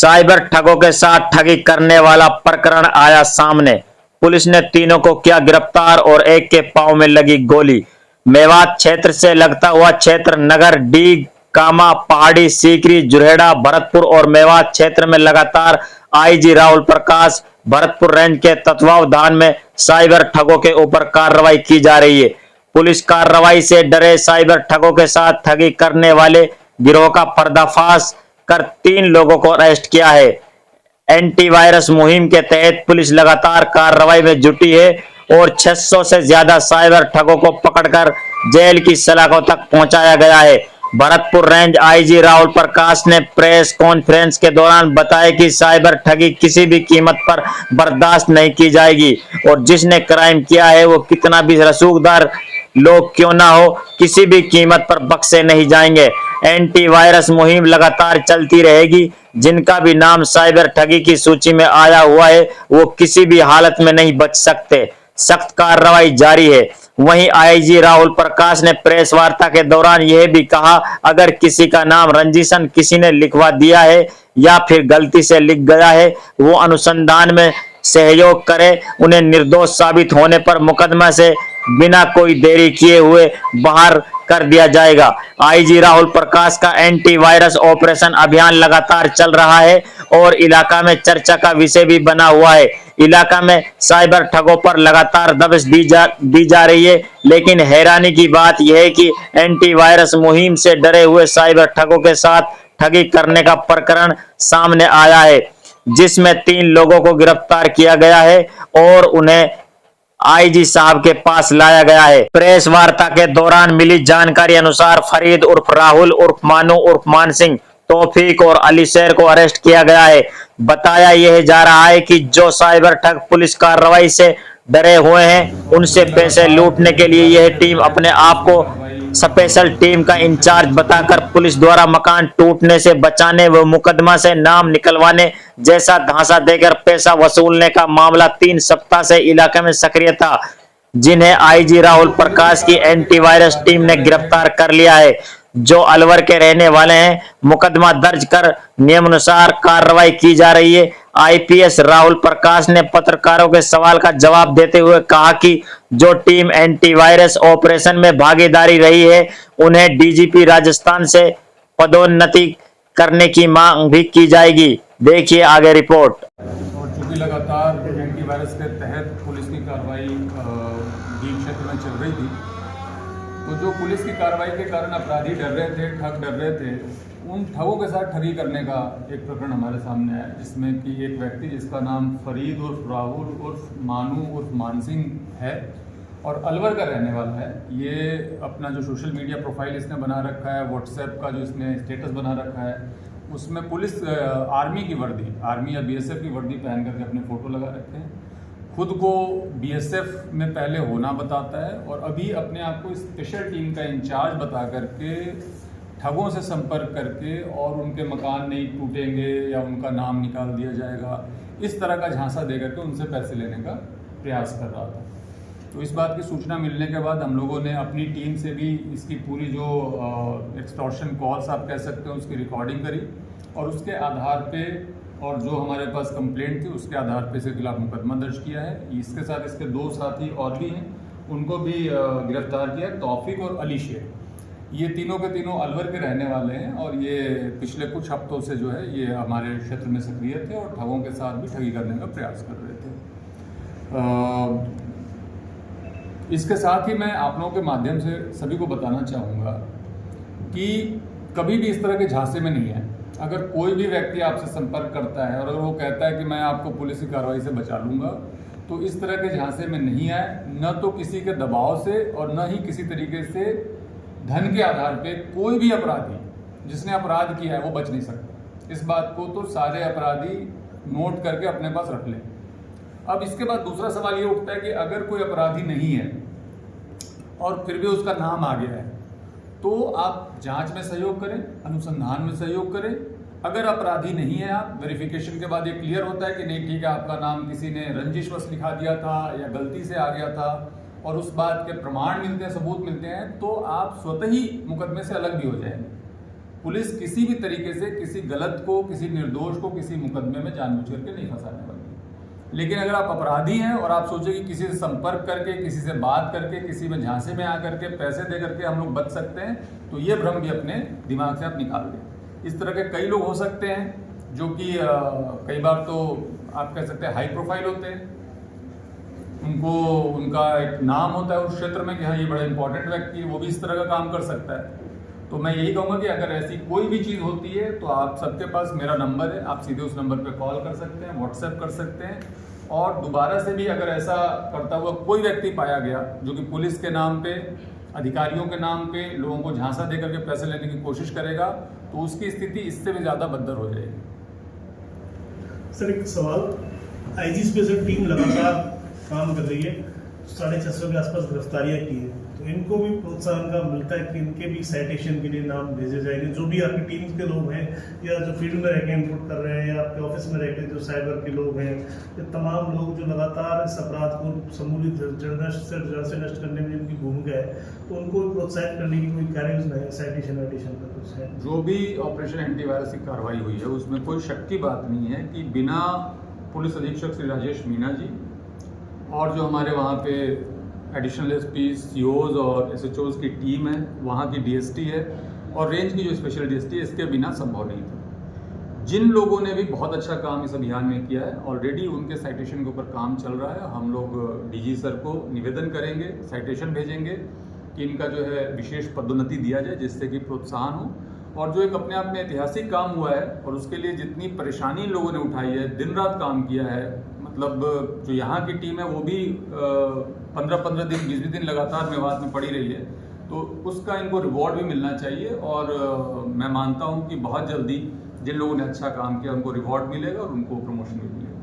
Cyber ठगों के साथ ठगी करने वाला प्रकरण आया सामने। पुलिस ने तीनों को किया गिरफ्तार और एक के पांव में लगी गोली। मेवात क्षेत्र से लगता हुआ क्षेत्र नगर डी कामा पहाड़ी सीकरी जुरहेड़ा भरतपुर और मेवात क्षेत्र में लगातार आईजी राहुल प्रकाश भरतपुर रेंज के तत्वावधान में साइबर ठगों के ऊपर कार्रवाई की जा रही है। पुलिस कार्रवाई से डरे साइबर ठगों के साथ ठगी करने वाले गिरोह का पर्दाफाश कर 3 लोगों को अरेस्ट किया है। एंटीवायरस मुहिम के तहत पुलिस लगातार कार्रवाई में जुटी है और 600 से ज्यादा साइबर ठगों को पकड़कर जेल की सलाखों तक पहुंचाया गया है। भरतपुर रेंज आईजी राहुल प्रकाश ने प्रेस कॉन्फ्रेंस के दौरान बताया कि साइबर ठगी किसी भी कीमत पर बर्दाश्त नहीं की जाएगी और जिसने क्राइम किया है वो कितना भी रसूखदार लोग क्यों ना हो, किसी भी कीमत पर बख्शे नहीं जाएंगे। एंटीवायरस मुहिम लगातार चलती रहेगी। जिनका भी नाम साइबर ठगी की सूची में आया हुआ है वो किसी भी हालत में नहीं बच सकते। सख्त कार्रवाई जारी है। वहीं आईजी राहुल प्रकाश ने प्रेस वार्ता के दौरान यह भी कहा, अगर किसी का नाम रंजीशन किसी ने लिखवा दिया है या फिर गलती से लिख गया है वो अनुसंधान में सहयोग करे। उन्हें निर्दोष साबित होने पर मुकदमा से बिना कोई देरी किए हुए बाहर कर दिया जाएगा। आईजी राहुल प्रकाश का एंटीवायरस ऑपरेशन अभियान लगातार चल रहा है और इलाका में चर्चा का विषय भी बना हुआ है। इलाका में साइबर ठगों पर लगातार दबिश दी जा रही है, लेकिन हैरानी की बात यह है कि एंटीवायरस मुहिम से डरे हुए साइबर ठगों के साथ ठगी करने का प्रकरण सामने आया है, जिसमें 3 लोगों को गिरफ्तार किया गया है और उन्हें आईजी साहब के पास लाया गया है। प्रेस वार्ता के दौरान मिली जानकारी अनुसार फरीद उर्फ राहुल उर्फ मानू उर्फ मान सिंह, तौफीक और अली शेर को अरेस्ट किया गया है। बताया यह जा रहा है कि जो साइबर ठग पुलिस कार्रवाई से डरे हुए हैं उनसे पैसे लूटने के लिए यह टीम अपने आप को स्पेशल टीम का इंचार्ज बताकर पुलिस द्वारा मकान टूटने से बचाने व मुकदमा से नाम निकलवाने जैसा धांसा देकर पैसा वसूलने का मामला 3 सप्ताह से इलाके में सक्रिय था, जिन्हें आईजी राहुल प्रकाश की एंटीवायरस टीम ने गिरफ्तार कर लिया है, जो अलवर के रहने वाले हैं। मुकदमा दर्ज कर नियमानुसार कार्रवाई की जा रही है। आईपीएस राहुल प्रकाश ने पत्रकारों के सवाल का जवाब देते हुए कहा कि जो टीम एंटीवायरस ऑपरेशन में भागीदारी रही है उन्हें डीजीपी राजस्थान से पदोन्नति करने की मांग भी की जाएगी। देखिए आगे रिपोर्ट। और चूंकि लगातार एंटीवायरस के तहत पुलिस की कार्रवाई डीप क्षेत्र में चल रही थी, तो जो पुलिस की कार्रवाई के कारण अपराधी डर रहे थे, ठग डर रहे थे, उन ठगों के साथ ठगी करने का एक प्रकरण हमारे सामने आया, जिसमें कि एक व्यक्ति जिसका नाम फरीद उर्फ राहुल उर्फ मानू उर्फ मान सिंह है और अलवर का रहने वाला है। ये अपना जो सोशल मीडिया प्रोफाइल इसने बना रखा है, व्हाट्सएप का जो इसने स्टेटस बना रखा है, उसमें पुलिस आर्मी की वर्दी, आर्मी या बीएसएफ की वर्दी पहन करके अपने फ़ोटो लगा रखे हैं। खुद को बीएसएफ में पहले होना बताता है और अभी अपने आप को स्पेशल टीम का इंचार्ज बता करके ठगों से संपर्क करके और उनके मकान नहीं टूटेंगे या उनका नाम निकाल दिया जाएगा, इस तरह का झांसा दे करके उनसे पैसे लेने का प्रयास कर रहा था। तो इस बात की सूचना मिलने के बाद हम लोगों ने अपनी टीम से भी इसकी पूरी जो एक्सटॉर्शन कॉल्स आप कह सकते हैं उसकी रिकॉर्डिंग करी और उसके आधार पे और जो हमारे पास कंप्लेंट थी उसके आधार पे इसके खिलाफ मुकदमा दर्ज किया है। इसके साथ इसके 2 साथी और भी हैं, उनको भी गिरफ्तार किया है, तौफीक और अली शेर। ये तीनों के तीनों अलवर के रहने वाले हैं और ये पिछले कुछ हफ्तों से जो है ये हमारे क्षेत्र में सक्रिय थे और ठगों के साथ भी ठगी करने का प्रयास कर रहे थे। इसके साथ ही मैं आप लोगों के माध्यम से सभी को बताना चाहूँगा कि कभी भी इस तरह के झांसे में नहीं है। अगर कोई भी व्यक्ति आपसे संपर्क करता है और अगर वो कहता है कि मैं आपको पुलिस की कार्रवाई से बचा लूँगा, तो इस तरह के झांसे में नहीं आए, न तो किसी के दबाव से और न ही किसी तरीके से धन के आधार पे। कोई भी अपराधी जिसने अपराध किया है वो बच नहीं सकता। इस बात को तो सारे अपराधी नोट करके अपने पास रख लें। अब इसके बाद दूसरा सवाल ये उठता है कि अगर कोई अपराधी नहीं है और फिर भी उसका नाम आ गया है, तो आप जांच में सहयोग करें, अनुसंधान में सहयोग करें। अगर अपराधी नहीं है, आप वेरिफिकेशन के बाद ये क्लियर होता है कि नहीं ठीक है, आपका नाम किसी ने रंजिशवश लिखा दिया था या गलती से आ गया था और उस बात के प्रमाण मिलते हैं, सबूत मिलते हैं, तो आप स्वतः ही मुकदमे से अलग भी हो जाएंगे। पुलिस किसी भी तरीके से किसी गलत को, किसी निर्दोष को किसी मुकदमे में जानबूझ करके नहीं फंसाने वाली। लेकिन अगर आप अपराधी हैं और आप सोचें कि किसी से संपर्क करके, किसी से बात करके, किसी में झांसे में आकर के पैसे दे करके हम लोग बच सकते हैं, तो ये भ्रम भी अपने दिमाग से आप निकाल दें। इस तरह के कई लोग हो सकते हैं जो कि कई बार तो आप कह सकते हैं हाई प्रोफाइल होते हैं, उनका एक नाम होता है उस क्षेत्र में कि हाँ ये बड़ा इंपॉर्टेंट व्यक्ति है, वो भी इस तरह का काम कर सकता है। तो मैं यही कहूँगा कि अगर ऐसी कोई भी चीज़ होती है तो आप सबके पास मेरा नंबर है, आप सीधे उस नंबर पे कॉल कर सकते हैं, व्हाट्सएप कर सकते हैं। और दोबारा से भी अगर ऐसा करता हुआ कोई व्यक्ति पाया गया जो कि पुलिस के नाम पे, अधिकारियों के नाम पे लोगों को झांसा दे करके पैसे लेने की कोशिश करेगा, तो उसकी स्थिति इससे भी ज़्यादा बदतर हो जाएगी। सर एक सवाल, आईजी स्पेशल टीम लगातार काम कर रही है, 650 के आसपास गिरफ्तारियां की है, तो इनको भी प्रोत्साहन का मिलता है कि इनके भी साइटेशन के लिए नाम भेजे जाएंगे? जो भी आपकी टीम के लोग हैं या जो फील्ड में रहकर इनपुट कर रहे हैं या आपके ऑफिस में रहकर जो साइबर के लोग हैं, ये तमाम लोग जो लगातार इस अपराध को समूलित जड़ से नष्ट करने में जिनकी भूमिका है, तो उनको प्रोत्साहित करने की कोई कार्य योजना है? साइटेशन वाइटेशन का कुछ है? जो भी ऑपरेशन एंटीवायरस की कार्रवाई हुई है उसमें कोई शक की बात नहीं है कि बिना पुलिस अधीक्षक श्री राजेश मीना जी और जो हमारे वहाँ पे एडिशनल एसपी, सीओज और एसएचओज की टीम है, वहाँ की डीएसटी है और रेंज की जो स्पेशल डीएसटी है, इसके बिना संभव नहीं था। जिन लोगों ने भी बहुत अच्छा काम इस अभियान में किया है, ऑलरेडी उनके साइटेशन के ऊपर काम चल रहा है। हम लोग डीजी सर को निवेदन करेंगे, साइटेशन भेजेंगे कि इनका जो है विशेष पदोन्नति दिया जाए जिससे कि प्रोत्साहन हो। और जो एक अपने आप में ऐतिहासिक काम हुआ है और उसके लिए जितनी परेशानी लोगों ने उठाई है, दिन रात काम किया है, मतलब जो यहाँ की टीम है वो भी 15-15 दिन, 20-20 दिन लगातार मेवात में पड़ी रही है, तो उसका इनको रिवॉर्ड भी मिलना चाहिए। और मैं मानता हूँ कि बहुत जल्दी जिन लोगों ने अच्छा काम किया उनको रिवॉर्ड मिलेगा और उनको प्रमोशन भी मिलेगा।